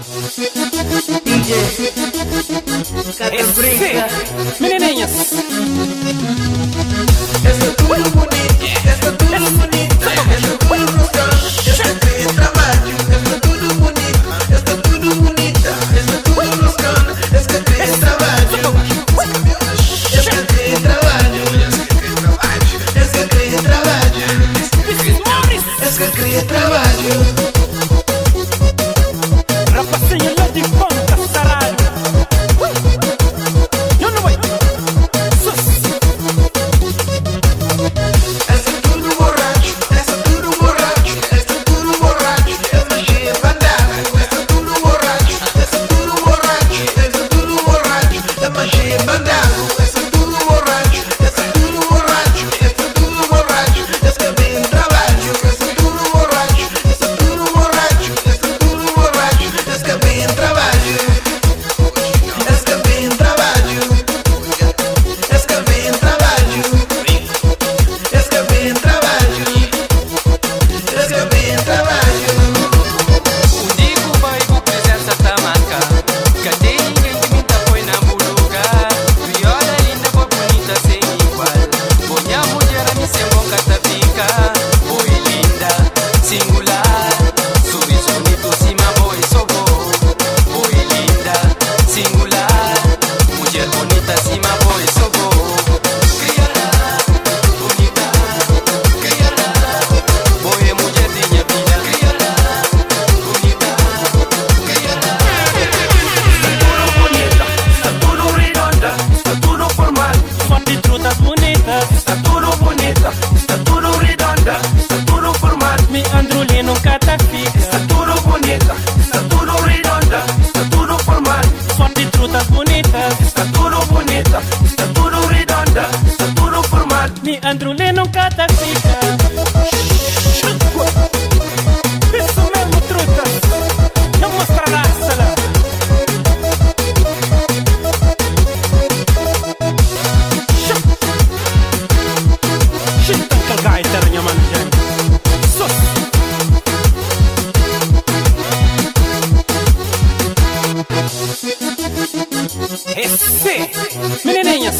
DJ Cata Brinca. Menininhas, Essa tudo bonito, essa tudo bonita, essa tudo gostosa, essa tem trabalho. Essa tudo bonito, essa tudo bonita, essa tudo gostosa, essa tem trabalho. Essa tem trabalho, essa tem trabalho, essa tem trabalho. rapazinho lá de ponta sarado. Eu não vai. Essa tudo borracho, essa tudo borracho, essa tudo borracho, essa cheia bandada. Essa tudo borracho, essa tudo borracho, essa tudo borracho, essa cheia bandada. Essa tudo borracho, essa tudo borracho, essa tudo borracho, essa bem trabalho. Essa tudo borracho, essa tudo borracho, essa tudo borracho, essa bem trabalho. Essa bem trabalho. Essa bem trabalho. Esse é bem trabalho, esse é bem trabalho. O Digo vai com presença tamaca. Cadê ninguém que minta foi na muluga? Viola linda, boa bonita, sem igual. Bonha mulher, a mim sem boca tá pica. Oi linda, singular. Sorriso bonito, cima, boi, sou bom. Oi linda, singular. Mulher bonita, cima, boi, sou bom. Criará, bonita. Criará, boi, mulher de minha vida. Criará, bonita. Criará. Tudo bonita, está tudo redonda, está tudo formal. Só de trutas bonitas, Está tudo bonita, está tudo redonda, está tudo formal. me andrulhe nunca tá fica. Está tudo bonita, está tudo redonda, está tudo formal. Só de trutas bonitas, Está tudo bonita, está tudo redonda, está tudo formal. me andrulhe nunca tá fica. Isso mesmo, trutas. Não mostra raça lá. Shit, que gaita, minha mano, gente. Esse, menininhas,